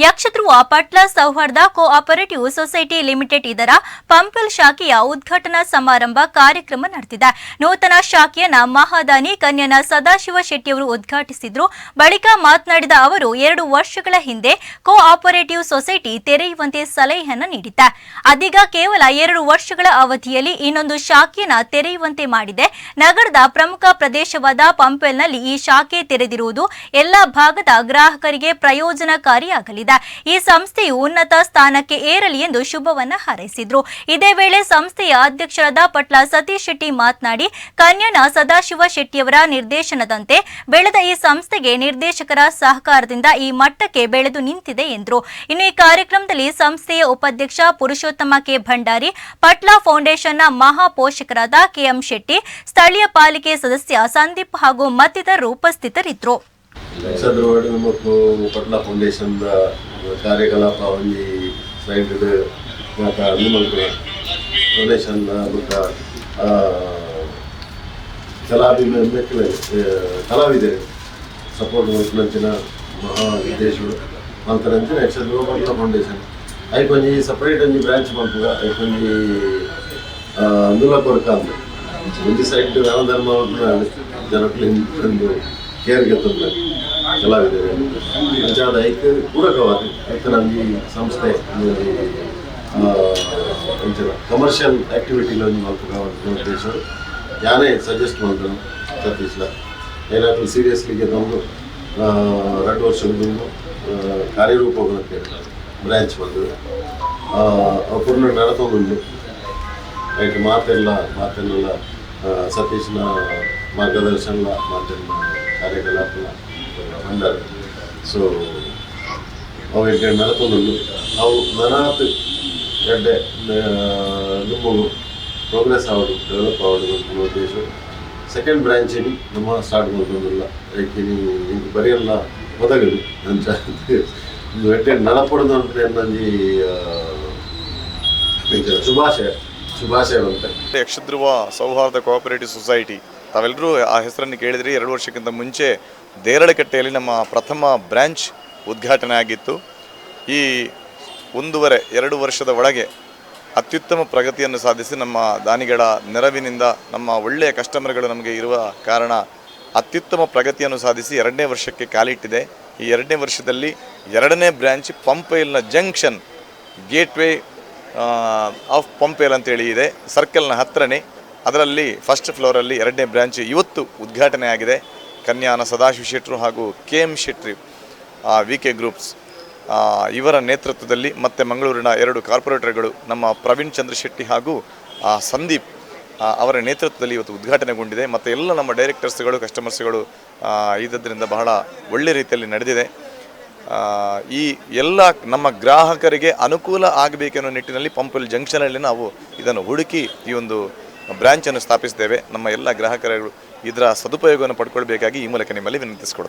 ಯಕ್ಷಧ್ರುವ ಪಟ್ಲ ಸೌಹಾರ್ದ cooperative society limited ಇದರ ಪಂಪಲ್ ಶಾಖೆಯ ಉದ್ಘಾಟನಾ ಸಮಾರಂಭ ಕಾರ್ಯಕ್ರಮ ನಡೆದಿದೆ. ನೂತನ ಶಾಖೆಯನ್ನ ಮಹಾದಾನಿ ಕನ್ಯನ ಸದಾಶಿವ ಶೆಟ್ಟಿಯವರು ಉದ್ಘಾಟಿಸಿದ್ರು. ಬಳಿಕ ಮಾತನಾಡಿದ ಅವರು 2 ವರ್ಷಗಳ ಹಿಂದೆ ಕೋಆಪರೇಟಿವ್ ಸೊಸೈಟಿ ತೆರೆಯುವಂತೆ ಸಲಹೆಯನ್ನು ನೀಡಿದೆ. ಅದೀಗ ಕೇವಲ 2 ವರ್ಷಗಳ ಅವಧಿಯಲ್ಲಿ ಇನ್ನೊಂದು ಶಾಖೆಯನ್ನ ತೆರೆಯುವಂತೆ ಮಾಡಿದೆ. ನಗರದ ಪ್ರಮುಖ ಪ್ರದೇಶವಾದ ಪಂಪಲ್ನಲ್ಲಿ ಈ ಶಾಖೆ ತೆರೆದಿರುವುದು ಎಲ್ಲಾ ಭಾಗದ ಗ್ರಾಹಕರಿಗೆ ಪ್ರಯೋಜನಕಾರಿಯಾಗಲಿದೆ. ಈ ಸಂಸ್ಥೆಯು ಉನ್ನತ ಸ್ಥಾನಕ್ಕೆ ಏರಲಿ ಎಂದು ಶುಭವನ್ನ ಹಾರೈಸಿದ್ರು. ಇದೇ ವೇಳೆ ಸಂಸ್ಥೆಯ ಅಧ್ಯಕ್ಷರಾದ ಪಟ್ಲ ಸತೀಶ್ ಶೆಟ್ಟಿ ಮಾತನಾಡಿ, ಕನ್ಯನ ಸದಾಶಿವ ಶೆಟ್ಟಿಯವರ ನಿರ್ದೇಶನದಂತೆ ಬೆಳೆದ ಈ ಸಂಸ್ಥೆಗೆ ನಿರ್ದೇಶಕರ ಸಹಕಾರದಿಂದ ಈ ಮಟ್ಟಕ್ಕೆ ಬೆಳೆದು ನಿಂತಿದೆ ಎಂದರು. ಇನ್ನು ಈ ಕಾರ್ಯಕ್ರಮದಲ್ಲಿ ಸಂಸ್ಥೆಯ ಉಪಾಧ್ಯಕ್ಷ ಪುರುಷೋತ್ತಮ ಕೆ ಭಂಡಾರಿ, ಪಟ್ಲ ಫೌಂಡೇಶನ್ನ ಮಹಾಪೋಷಕರಾದ ಕೆಎಂ ಶೆಟ್ಟಿ, ಸ್ಥಳೀಯ ಪಾಲಿಕೆ ಸದಸ್ಯ ಸಂದೀಪ್ ಹಾಗೂ ಮತ್ತಿತರರು ಉಪಸ್ಥಿತರಿದ್ದರು. ಯಕ್ಷಧ್ರುವ ಮತ್ತು ಪಟ್ಲ ಫೌಂಡೇಶನ್ ಕಾರ್ಯಕಲಾಪ ಒಂದು ಸೈಡ್ ಫೌಂಡೇಶನ್ ಕಲಾವಿದರು ಸಪೋರ್ಟ್ ಮಾಡ್ಕೊಂಚಿನ ಮಹಾ ಉದ್ದೇಶಗಳು ಅಂತಾರಂಚಿನ ಯಕ್ಷಧ್ರುವ ಪಟ್ಲ ಫೌಂಡೇಶನ್ ಐಕೊಂಜಿ ಸಪ್ರೇಟ್ ಒಂಜಿ ಬ್ರಾಂಚ್ ಮಾಡ್ತದ ಐಕೊಂಜಿ అందులో కొరకాదు ಒಂದು ಸೈಡ್ ಧರ್ಮ ಜನಕ್ಕೆ ಒಂದು ಕೇರ್ಗೆ ತಂದ ಕಲಾವಿದರು ಅಂಚಾದ ಐಕ್ಯ ಪೂರಕವಾದ ನಮಗೆ ಸಂಸ್ಥೆ ಕಮರ್ಷಿಯಲ್ ಆ್ಯಕ್ಟಿವಿಟಿలో ಮಾಡ್ಬೇಕಾದ ಉದ್ದೇಶ ಯಾನೇ ಸಜೆಸ್ಟ್ ಮಾಡ್ತಾನೆ ಸತೀಶ್ಲ ಏನಾದರೂ ಸೀರಿಯಸ್ಲಿಗೆ ತಂದು 2 ವರ್ಷದಿಂದ ಕಾರ್ಯರೂಪಕ್ಕೆ ಬ್ರಾಂಚ್ ಬಂದು ಪೂರ್ಣ ನಡತೊಂದುಂಡು ರೈಟ್ ಮಾತೆಲ್ಲ ಸತೀಶ್ನ ಮಾರ್ಗದರ್ಶನ ಮಾತೆಲ್ಲ ಕಾರ್ಯಕಲಾಪ ಬಂದಾರೆ. ಸೊ ಅವು ಈಗ ನಡತೊಂದುಂಡು ಅವು ನನಾತ್ ಗಡ್ಡೆ ನಿಮ್ಮದು ಪ್ರೋಗ್ರೆಸ್ ಆಗೋದು ಡೆವಲಪ್ ಆಗೋದು ಅಂತ ಉದ್ದೇಶ ಸೆಕೆಂಡ್ ಬ್ರಾಂಚಿನ ನಮ್ಮ ಸ್ಟಾರ್ಟ್ ಮಾಡ್ಕೊಂಡಿಲ್ಲ ಏಕೆ ಬರೆಯಲ್ಲ ಒದಗದು ಅಂಚ ಎಡ್ಡೆ ನಡಪಡೋದು ಅಂತ ನಂಜಿ ಶುಭಾಶಯ ಅಂತ. ಯಕ್ಷಧ್ರುವ ಸೌಹಾರ್ದ ಕೋಆಪರೇಟಿವ್ ಸೊಸೈಟಿ ತಾವೆಲ್ಲರೂ ಆ ಹೆಸರನ್ನು ಕೇಳಿದ್ರಿ. 2 ವರ್ಷಕ್ಕಿಂತ ಮುಂಚೆ ದೇರಳಕಟ್ಟೆಯಲ್ಲಿ ನಮ್ಮ ಪ್ರಥಮ ಬ್ರ್ಯಾಂಚ್ ಉದ್ಘಾಟನೆ ಆಗಿತ್ತು. ಈ 1.5-2 ವರ್ಷದ ಒಳಗೆ ಅತ್ಯುತ್ತಮ ಪ್ರಗತಿಯನ್ನು ಸಾಧಿಸಿ ನಮ್ಮ ದಾನಿಗಳ ನೆರವಿನಿಂದ ನಮ್ಮ ಒಳ್ಳೆಯ ಕಸ್ಟಮರ್ಗಳು ನಮಗೆ ಇರುವ ಕಾರಣ ಅತ್ಯುತ್ತಮ ಪ್ರಗತಿಯನ್ನು ಸಾಧಿಸಿ 2ನೇ ವರ್ಷಕ್ಕೆ ಕಾಲಿಟ್ಟಿದೆ. ಈ 2ನೇ ವರ್ಷದಲ್ಲಿ 2ನೇ ಬ್ರ್ಯಾಂಚ್ ಪಂಪೈಲ್ನ ಜಂಕ್ಷನ್ ಗೇಟ್ವೇ ಆಫ್ ಪಂಪೇಲ್ ಅಂತೇಳಿ ಇದೆ, ಸರ್ಕಲ್ನ ಹತ್ತಿರನೇ. ಅದರಲ್ಲಿ ಫಸ್ಟ್ ಫ್ಲೋರಲ್ಲಿ 2ನೇ ಬ್ರ್ಯಾಂಚ್ ಇವತ್ತು ಉದ್ಘಾಟನೆ ಆಗಿದೆ. ಕನ್ಯಾನ ಸದಾಶಿವ ಶೆಟ್ಟರು ಹಾಗೂ ಕೆಎಂ ಶೆಟ್ಟಿ ವಿಕೆ ಗ್ರೂಪ್ಸ್ ಇವರ ನೇತೃತ್ವದಲ್ಲಿ ಮತ್ತು ಮಂಗಳೂರಿನ 2 ಕಾರ್ಪೊರೇಟರ್ಗಳು ನಮ್ಮ ಪ್ರವೀಣ್ ಚಂದ್ರ ಶೆಟ್ಟಿ ಹಾಗೂ ಸಂದೀಪ್ ಅವರ ನೇತೃತ್ವದಲ್ಲಿ ಇವತ್ತು ಉದ್ಘಾಟನೆಗೊಂಡಿದೆ. ಮತ್ತು ಎಲ್ಲ ನಮ್ಮ ಡೈರೆಕ್ಟರ್ಸ್ಗಳು ಕಸ್ಟಮರ್ಸ್ಗಳು ಇದರಿಂದ ಬಹಳ ಒಳ್ಳೆ ರೀತಿಯಲ್ಲಿ ನಡೆದಿದೆ. ಈ ಎಲ್ಲ ನಮ್ಮ ಗ್ರಾಹಕರಿಗೆ ಅನುಕೂಲ ಆಗಬೇಕೆನ್ನೋ ನಿಟ್ಟಿನಲ್ಲಿ ಪಂಪಲ್ ಜಂಕ್ಷನಲ್ಲಿ ನಾವು ಇದನ್ನು ಹುಡುಕಿ ಈ ಒಂದು ಬ್ರಾಂಚನ್ನು ಸ್ಥಾಪಿಸಿದ್ದೇವೆ. ನಮ್ಮ ಎಲ್ಲ ಗ್ರಾಹಕರು ಇದರ ಸದುಪಯೋಗವನ್ನು ಪಡ್ಕೊಳ್ಬೇಕಾಗಿ ಈ ಮೂಲಕ ನಿಮ್ಮಲ್ಲಿ ವಿನಂತಿಸಿಕೊಡ್ತೇವೆ.